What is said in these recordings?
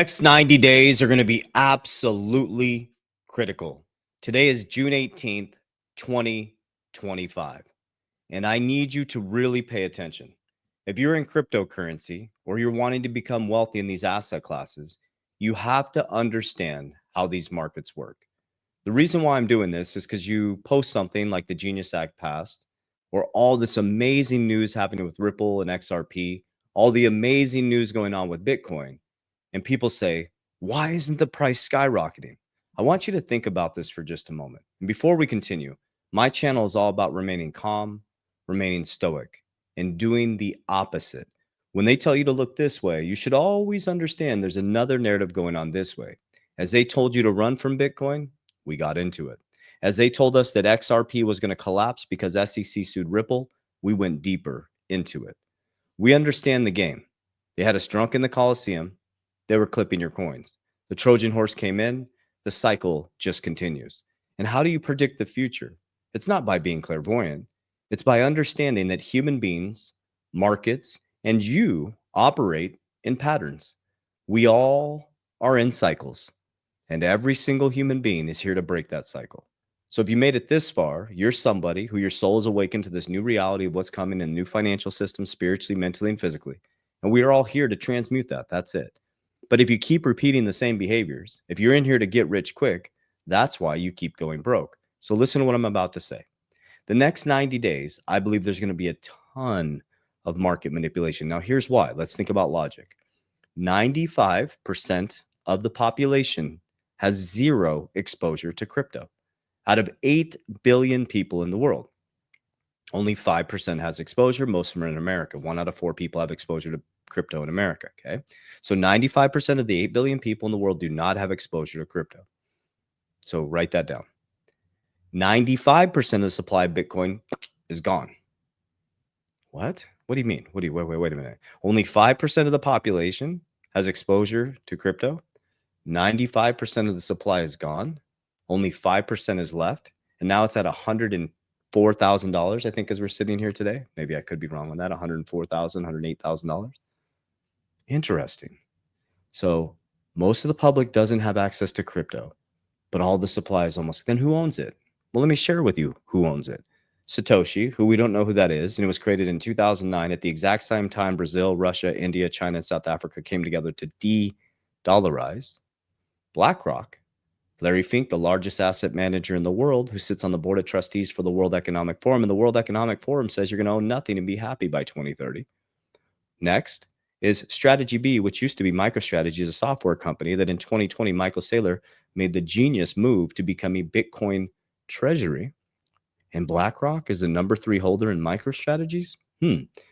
Next 90 days are going to be absolutely critical. Today is June 18th, 2025. And I need you to really pay attention. If you're in cryptocurrency or you're wanting to become wealthy in these asset classes, you have to understand how these markets work. The reason why I'm doing this is because you post something like the Genius Act passed, or all this amazing news happening with Ripple and XRP, all the amazing news going on with Bitcoin, and people say, why isn't the price skyrocketing? I want you to think about this for just a moment. And before we continue, my channel is all about remaining calm, remaining stoic, and doing the opposite. When they tell you to look this way, you should always understand there's another narrative going on this way. As they told you to run from Bitcoin, we got into it. As they told us that XRP was going to collapse because SEC sued Ripple, we went deeper into it. We understand the game. They had us drunk in the Coliseum. They were clipping your coins. The Trojan horse came in. The cycle just continues. And how do you predict the future? It's not by being clairvoyant. It's by understanding that human beings, markets, and you operate in patterns. We all are in cycles, and every single human being is here to break that cycle. So if you made it this far, you're somebody who your soul is awakened to this new reality of what's coming in the new financial system, spiritually, mentally, and physically. And we are all here to transmute that. That's it. But if you keep repeating the same behaviors, if you're in here to get rich quick, that's why you keep going broke. So listen to what I'm about to say. The next 90 days, I believe there's going to be a ton of market manipulation. Now, here's why. Let's think about logic. 95% of the population has zero exposure to crypto. Out of 8 billion people in the world, only 5% has exposure. Most of them are in America. 1 out of 4 people have exposure to crypto in America. Okay. So 95% of the 8 billion people in the world do not have exposure to crypto. So write that down. 95% of the supply of Bitcoin is gone. What? What do you mean? Wait a minute. Only 5% of the population has exposure to crypto. 95% of the supply is gone. Only 5% is left. And now it's at $104,000, I think, as we're sitting here today. Maybe I could be wrong on that. $104,000, $108,000. Interesting. So most of the public doesn't have access to crypto, but all the supply is almost. Then who owns it? Well, let me share with you who owns it. Satoshi, who we don't know who that is, and it was created in 2009 at the exact same time Brazil, Russia, India, China, and South Africa came together to de-dollarize. BlackRock, Larry Fink, the largest asset manager in the world, who sits on the board of trustees for the World Economic Forum, and the World Economic Forum says you're going to own nothing and be happy by 2030. Next is Strategy B, which used to be MicroStrategy, a software company that in 2020, Michael Saylor made the genius move to become a Bitcoin treasury. And BlackRock is the number 3 holder in MicroStrategies.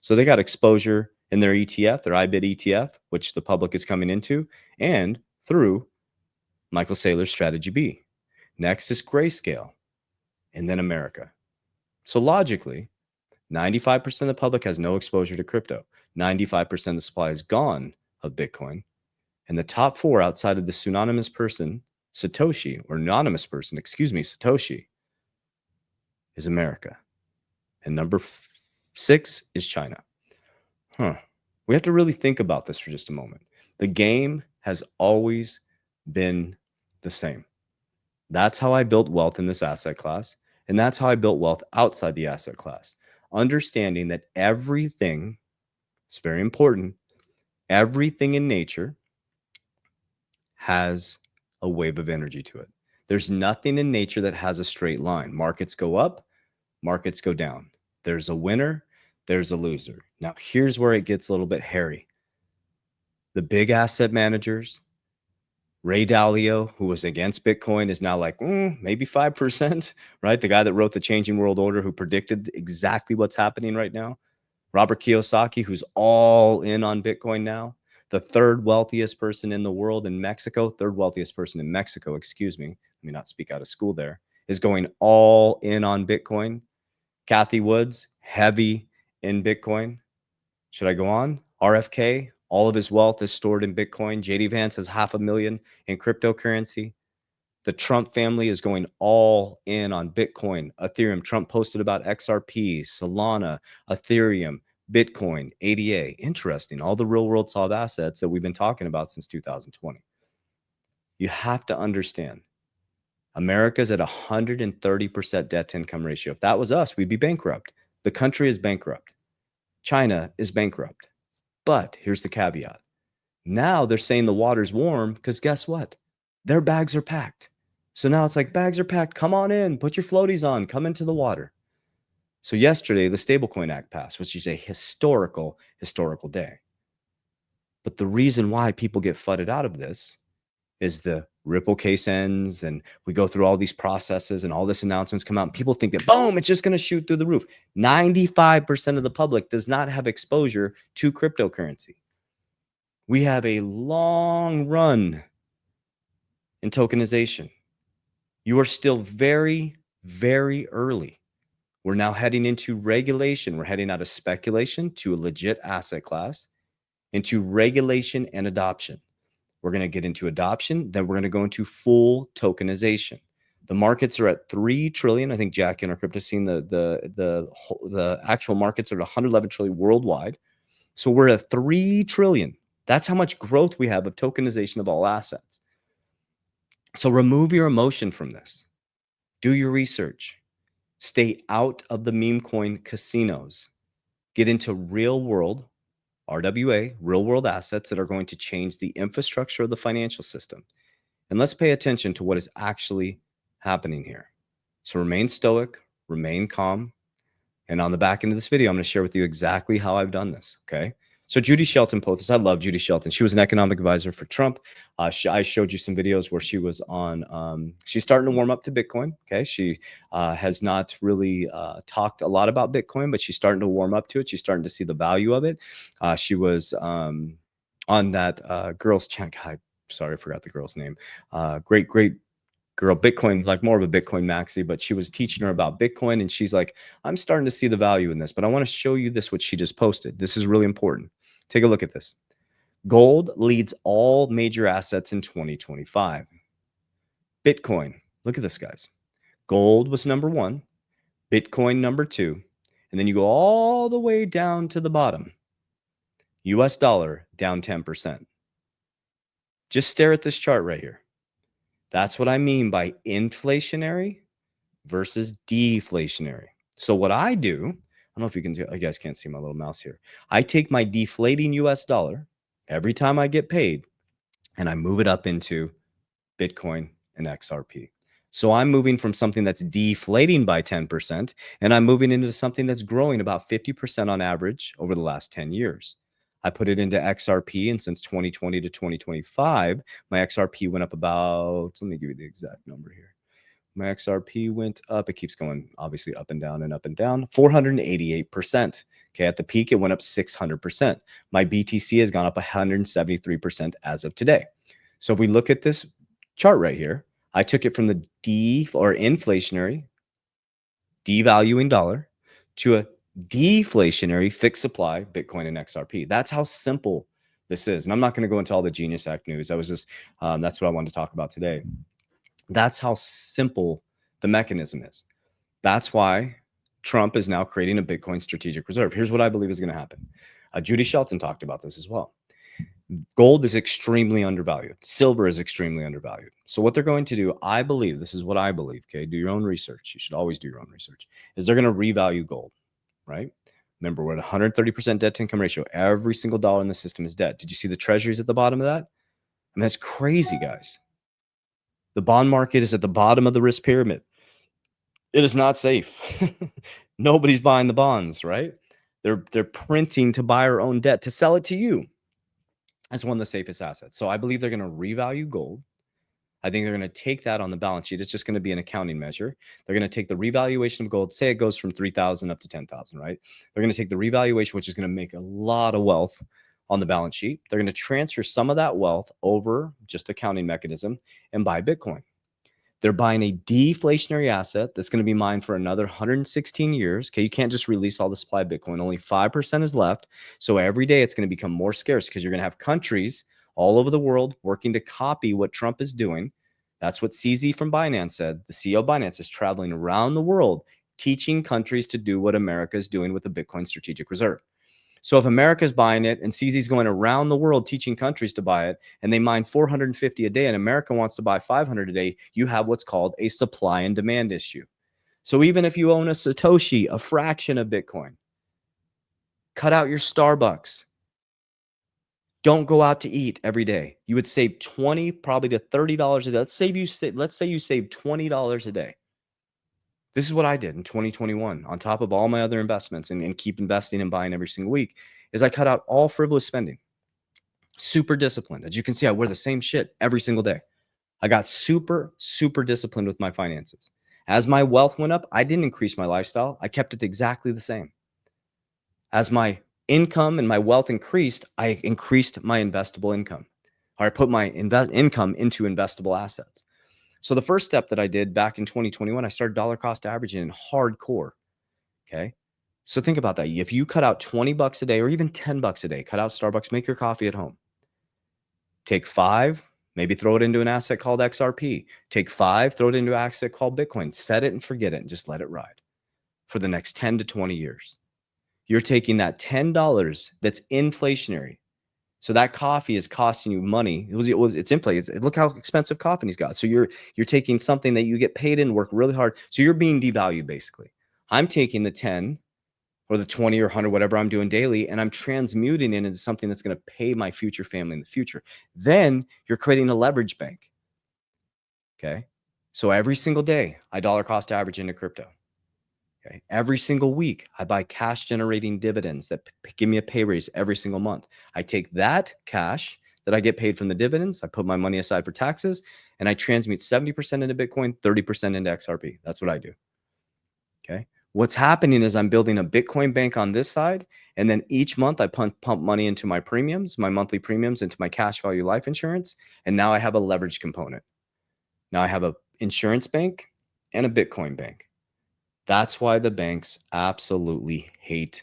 So they got exposure in their ETF, their IBIT ETF, which the public is coming into, and through Michael Saylor's Strategy B. Next is Grayscale, and then America. So logically, 95% of the public has no exposure to crypto. 95% of the supply is gone of Bitcoin. And the top 4 outside of the pseudonymous person, Satoshi, or anonymous person, Satoshi, is America. And number 6 is China. We have to really think about this for just a moment. The game has always been the same. That's how I built wealth in this asset class. And that's how I built wealth outside the asset class. Understanding that everything, it's very important, everything in nature has a wave of energy to it. There's nothing in nature that has a straight line. Markets go up, markets go down. There's a winner, there's a loser. Now, here's where it gets a little bit hairy. The big asset managers, Ray Dalio, who was against Bitcoin, is now like, maybe 5%, right? The guy that wrote The Changing World Order, who predicted exactly what's happening right now. Robert Kiyosaki, who's all in on Bitcoin now. The third wealthiest person in the world in Mexico, excuse me, let me not speak out of school there, is going all in on Bitcoin. Kathy Woods, heavy in Bitcoin. Should I go on? RFK, all of his wealth is stored in Bitcoin. JD Vance has $500,000 in cryptocurrency. The Trump family is going all in on Bitcoin, Ethereum. Trump posted about XRP, Solana, Ethereum, Bitcoin, ADA. Interesting. All the real world solid assets that we've been talking about since 2020. You have to understand America's at 130% debt to income ratio. If that was us, we'd be bankrupt. The country is bankrupt. China is bankrupt. But here's the caveat. Now they're saying the water's warm because guess what? Their bags are packed. So now it's like, bags are packed. Come on in. Put your floaties on. Come into the water. So yesterday, the Stablecoin Act passed, which is a historical day. But the reason why people get flooded out of this is the Ripple case ends and we go through all these processes and all this announcements come out and people think that, boom, it's just going to shoot through the roof. 95% of the public does not have exposure to cryptocurrency. We have a long run in tokenization. You are still very, very early. We're now heading into regulation. We're heading out of speculation to a legit asset class, into regulation and adoption. We're going to get into adoption, then we're going to go into full tokenization. The markets are at 3 trillion. I think Jack in our crypto scene, the actual markets are at 111 trillion worldwide. So we're at 3 trillion. That's how much growth we have of tokenization of all assets. So remove your emotion from this. Do your research. Stay out of the meme coin casinos. Get into real world RWA, real world assets that are going to change the infrastructure of the financial system. And let's pay attention to what is actually happening here. So remain stoic, remain calm. And on the back end of this video, I'm going to share with you exactly how I've done this. Okay. So Judy Shelton posted this. I love Judy Shelton. She was an economic advisor for Trump. I showed you some videos where she was on, she's starting to warm up to Bitcoin. Okay. She has not really talked a lot about Bitcoin, but she's starting to warm up to it. She's starting to see the value of it. She was on that girl's channel. Sorry, I forgot the girl's name. Great girl, Bitcoin, like more of a Bitcoin maxi, but she was teaching her about Bitcoin. And she's like, I'm starting to see the value in this, but I want to show you this, what she just posted. This is really important. Take a look at this. Gold leads all major assets in 2025. Bitcoin, look at this, guys. Gold was number 1, Bitcoin number 2, and then you go all the way down to the bottom. US dollar down 10%. Just stare at this chart right here. That's what I mean by inflationary versus deflationary. So what I do, I don't know if you can see, you guys can't see my little mouse here. I take my deflating US dollar every time I get paid and I move it up into Bitcoin and XRP. So I'm moving from something that's deflating by 10% and I'm moving into something that's growing about 50% on average over the last 10 years. I put it into XRP, and since 2020 to 2025, my XRP went up about, let me give you the exact number here. My XRP went up. It keeps going, obviously, up and down and up and down. 488%. Okay, at the peak, it went up 600%. My BTC has gone up 173% as of today. So if we look at this chart right here, I took it from the inflationary, devaluing dollar, to a deflationary fixed supply Bitcoin and XRP. That's how simple this is. And I'm not going to go into all the Genius Act news. I was just, that's what I wanted to talk about today. That's how simple the mechanism is. That's why Trump is now creating a Bitcoin strategic reserve. Here's what I believe is going to happen. Judy Shelton talked about this as well. Gold is extremely undervalued. Silver is extremely undervalued. So what they're going to do, I believe, this is what I believe, okay? Do your own research. You should always do your own research. Is they're going to revalue gold, right? Remember, we're at 130% debt to income ratio. Every single dollar in the system is debt. Did you see the treasuries at the bottom of that? I mean, that's crazy, guys. The bond market is at the bottom of the risk pyramid. It is not safe. Nobody's buying the bonds, right? They're printing to buy our own debt to sell it to you as one of the safest assets. So I believe they're going to revalue gold. I think they're going to take that on the balance sheet. It's just going to be an accounting measure. They're going to take the revaluation of gold, say it goes from 3,000 up to 10,000, right? They're going to take the revaluation, which is going to make a lot of wealth on the balance sheet. They're going to transfer some of that wealth over, just accounting mechanism, and buy Bitcoin. They're buying a deflationary asset that's going to be mined for another 116 years. Okay, you can't just release all the supply of Bitcoin. Only 5% is left. So every day it's going to become more scarce because you're going to have countries all over the world working to copy what Trump is doing. That's what CZ from Binance said. The CEO of Binance is traveling around the world teaching countries to do what America is doing with the Bitcoin strategic reserve. So if America's buying it and CZ's going around the world teaching countries to buy it, and they mine 450 a day, and America wants to buy 500 a day, you have what's called a supply and demand issue. So even if you own a Satoshi, a fraction of Bitcoin, cut out your Starbucks. Don't go out to eat every day. You would save 20 probably to $30 a day. Let's say you save $20 a day. This is what I did in 2021 on top of all my other investments, and keep investing and buying every single week, is I cut out all frivolous spending. Super disciplined. As you can see, I wear the same shit every single day. I got super, super disciplined with my finances. As my wealth went up, I didn't increase my lifestyle. I kept it exactly the same. As my income and my wealth increased, I increased my investable income, or I put my income into investable assets. So the first step that I did back in 2021, I started dollar cost averaging in hardcore. Okay. So think about that. If you cut out 20 bucks a day or even 10 bucks a day, cut out Starbucks, make your coffee at home. Take 5, maybe throw it into an asset called XRP. Take 5, throw it into an asset called Bitcoin. Set it and forget it and just let it ride for the next 10 to 20 years. You're taking that $10 that's inflationary. So that coffee is costing you money. It's inflated. Look how expensive coffee he's got. So you're taking something that you get paid and work really hard. So you're being devalued basically. I'm taking the 10 or the 20 or 100, whatever I'm doing daily, and I'm transmuting it into something that's going to pay my future family in the future. Then you're creating a leverage bank. Okay. So every single day, I dollar cost average into crypto. Okay. Every single week, I buy cash generating dividends that give me a pay raise every single month. I take that cash that I get paid from the dividends, I put my money aside for taxes, and I transmute 70% into Bitcoin, 30% into XRP. That's what I do. Okay. What's happening is I'm building a Bitcoin bank on this side. And then each month I pump money into my premiums, my monthly premiums, into my cash value life insurance. And now I have a leverage component. Now I have an insurance bank and a Bitcoin bank. That's why the banks absolutely hate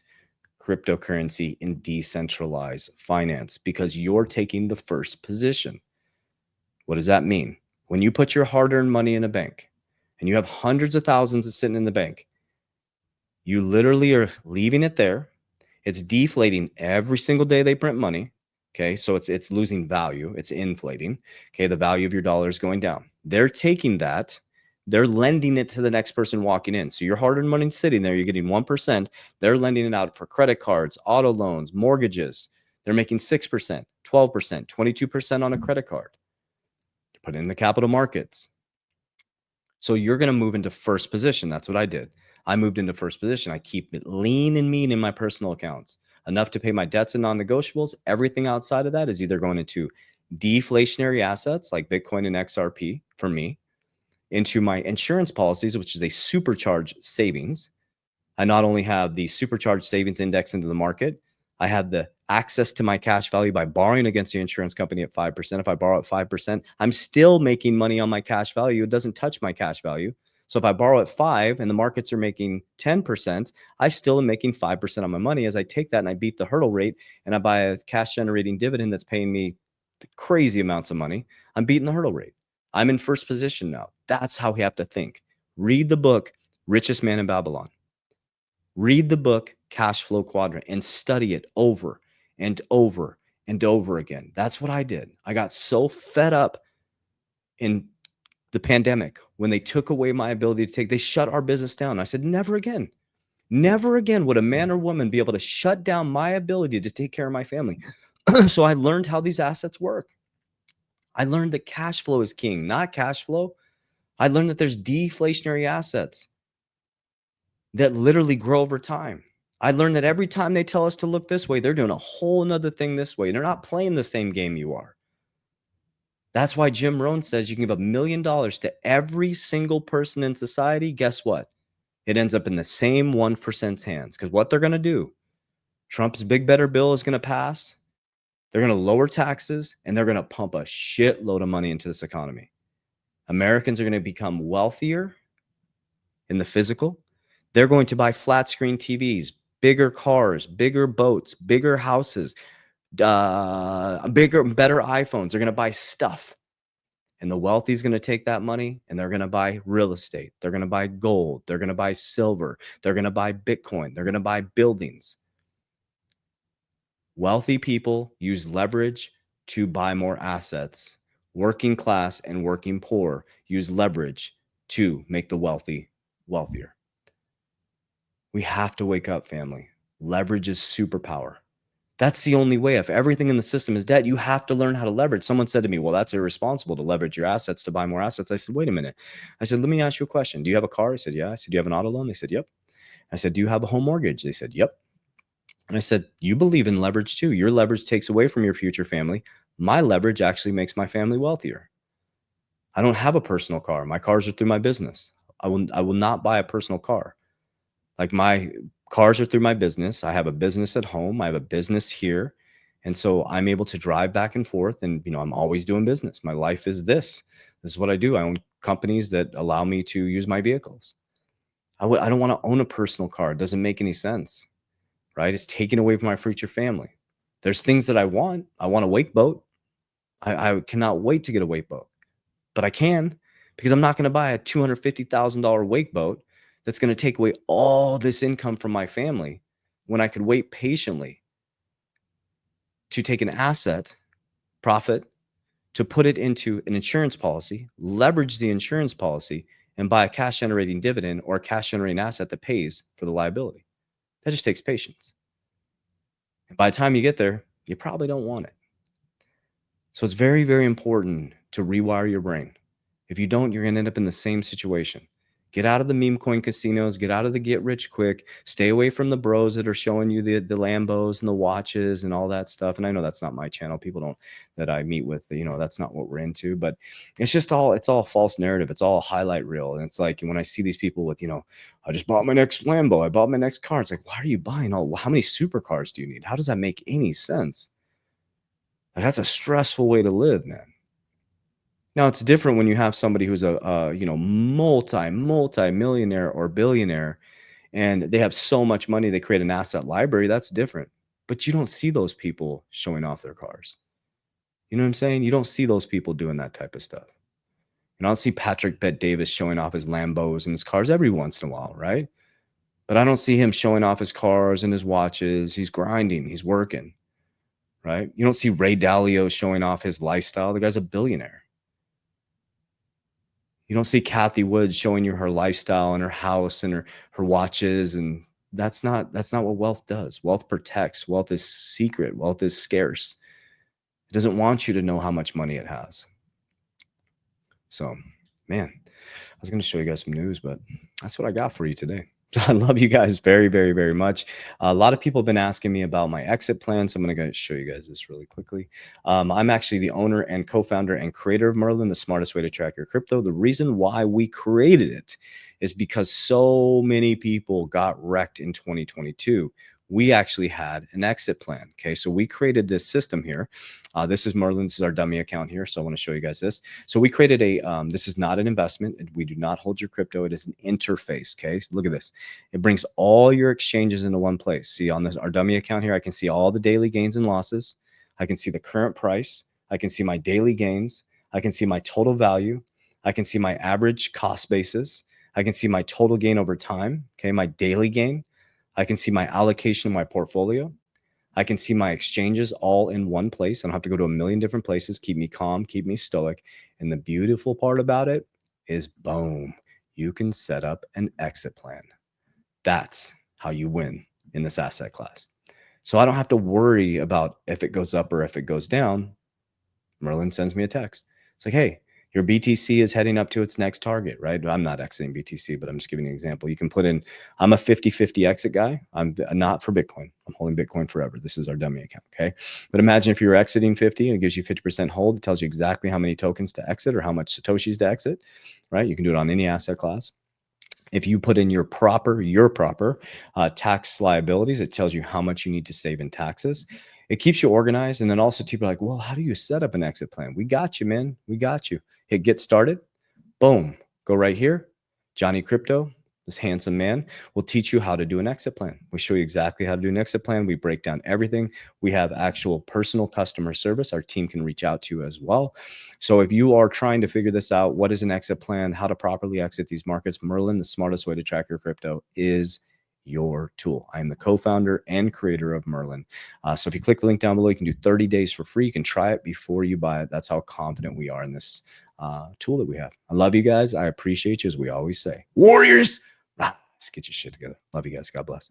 cryptocurrency and decentralized finance, because you're taking the first position. What does that mean? When you put your hard-earned money in a bank and you have hundreds of thousands sitting in the bank, you literally are leaving it there. It's deflating every single day they print money. Okay. So it's losing value. It's inflating. Okay. The value of your dollar is going down. They're taking that. They're lending it to the next person walking in. So your hard-earned money sitting there, you're getting 1%. They're lending it out for credit cards, auto loans, mortgages. They're making 6%, 12%, 22% on a credit card. They're putting in the capital markets. So you're going to move into first position. That's what I did. I moved into first position. I keep it lean and mean in my personal accounts, enough to pay my debts and non-negotiables. Everything outside of that is either going into deflationary assets like Bitcoin and XRP for me, into my insurance policies, which is a supercharged savings. I not only have the supercharged savings index into the market, I have the access to my cash value by borrowing against the insurance company at 5%. If I borrow at 5%, I'm still making money on my cash value. It doesn't touch my cash value. So if I borrow at 5 and the markets are making 10%, I still am making 5% on my money as I take that and I beat the hurdle rate and I buy a cash generating dividend that's paying me crazy amounts of money. I'm beating the hurdle rate. I'm in first position now. That's how we have to think. Read the book, Richest Man in Babylon. Read the book, Cash Flow Quadrant, and study it over and over and over again. That's what I did. I got so fed up in the pandemic when they took away my ability to they shut our business down. I said, never again. Never again would a man or woman be able to shut down my ability to take care of my family. So I learned how these assets work. I learned that cash flow is king, not cash flow. I learned that there's deflationary assets that literally grow over time. I learned that every time they tell us to look this way, they're doing a whole nother thing this way. They're not playing the same game you are. That's why Jim Rohn says you can give $1 million to every single person in society. Guess what? It ends up in the same 1%'s hands, because what they're going to do, Trump's big better bill is going to pass. They're going to lower taxes and they're going to pump a shitload of money into this economy. Americans are going to become wealthier in the physical. They're going to buy flat screen TVs, bigger cars, bigger boats, bigger houses, bigger, better iPhones. They're going to buy stuff. And the wealthy is going to take that money and they're going to buy real estate. They're going to buy gold. They're going to buy silver. They're going to buy Bitcoin. They're going to buy buildings. Wealthy people use leverage to buy more assets. Working class and working poor use leverage to make the wealthy wealthier. We have to wake up, family. Leverage is superpower. That's the only way. If everything in the system is debt, you have to learn how to leverage. Someone said to me, well, that's irresponsible to leverage your assets to buy more assets. I said, wait a minute. I said, let me ask you a question. Do you have a car? I said, yeah. I said, do you have an auto loan? They said, yep. I said, do you have a home mortgage? They said, yep. And I said, you believe in leverage too. Your leverage takes away from your future family. My leverage actually makes my family wealthier. I don't have a personal car. My cars are through my business. I will not buy a personal car. Like my cars are through my business. I have a business at home. I have a business here. And so I'm able to drive back and forth and, I'm always doing business. My life is this. This is what I do. I own companies that allow me to use my vehicles. I don't want to own a personal car. It doesn't make any sense, right? It's taken away from my future family. There's things that I want. I want a wake boat. I cannot wait to get a wake boat, but I can because I'm not going to buy a $250,000 wake boat that's going to take away all this income from my family when I could wait patiently to take an asset, profit, to put it into an insurance policy, leverage the insurance policy, and buy a cash generating dividend or a cash generating asset that pays for the liability. That just takes patience. And by the time you get there, you probably don't want it. So it's very, very important to rewire your brain. If you don't, you're going to end up in the same situation. Get out of the meme coin casinos, get out of the get rich quick, stay away from the bros that are showing you the Lambos and the watches and all that stuff. And I know that's not my channel. People don't that I meet with, that's not what we're into, but it's all false narrative. It's all a highlight reel. And it's like when I see these people with, I just bought my next Lambo, I bought my next car. It's like, why are you buying how many supercars do you need? How does that make any sense? Like, that's a stressful way to live, man. Now it's different when you have somebody who's a multi-millionaire or billionaire, and they have so much money they create an asset library. That's different. But you don't see those people showing off their cars. You know what I'm saying? You don't see those people doing that type of stuff. And I don't see Patrick Bet Davis showing off his Lambos and his cars every once in a while, right? But I don't see him showing off his cars and his watches. He's grinding, he's working, right? You don't see Ray Dalio showing off his lifestyle. The guy's a billionaire. You don't see Kathy Woods showing you her lifestyle and her house and her watches. And that's not what wealth does. Wealth protects. Wealth is secret. Wealth is scarce. It doesn't want you to know how much money it has. So, man, I was going to show you guys some news, but that's what I got for you today. So I love you guys very, very, very much. A lot of people have been asking me about my exit plan. So I'm going to show you guys this really quickly. I'm actually the owner and co-founder and creator of Merlin, the smartest way to track your crypto. The reason why we created it is because so many people got wrecked in 2022. We actually had an exit plan. Okay. So we created this system here. This is Merlin. This is our dummy account here. So I want to show you guys this. So we created this is not an investment. We do not hold your crypto. It is an interface. Okay. So look at this. It brings all your exchanges into one place. See on our dummy account here, I can see all the daily gains and losses. I can see the current price. I can see my daily gains. I can see my total value. I can see my average cost basis. I can see my total gain over time. Okay. My daily gain. I can see my allocation of my portfolio. I can see my exchanges all in one place. I don't have to go to a million different places. Keep me calm, keep me stoic. And the beautiful part about it is, boom, you can set up an exit plan. That's how you win in this asset class. So I don't have to worry about if it goes up or if it goes down. Merlin sends me a text. It's like, hey, your BTC is heading up to its next target, right? I'm not exiting BTC, but I'm just giving you an example. You can put in, I'm a 50-50 exit guy. I'm not for Bitcoin. I'm holding Bitcoin forever. This is our dummy account, okay? But imagine if you're exiting 50 and it gives you 50% hold. It tells you exactly how many tokens to exit or how much Satoshis to exit, right? You can do it on any asset class. If you put in your proper tax liabilities, it tells you how much you need to save in taxes. It keeps you organized. And then also people are like, well, how do you set up an exit plan? We got you, man. We got you. Hit get started. Boom. Go right here. Johnny Crypto, this handsome man, will teach you how to do an exit plan. We show you exactly how to do an exit plan. We break down everything. We have actual personal customer service. Our team can reach out to you as well. So if you are trying to figure this out, what is an exit plan, how to properly exit these markets, Merlin, the smartest way to track your crypto, is your tool. I am the co-founder and creator of Merlin. So if you click the link down below, you can do 30 days for free. You can try it before you buy it. That's how confident we are in this tool that we have. I love you guys. I appreciate you, as we always say. Warriors, let's get your shit together. Love you guys. God bless.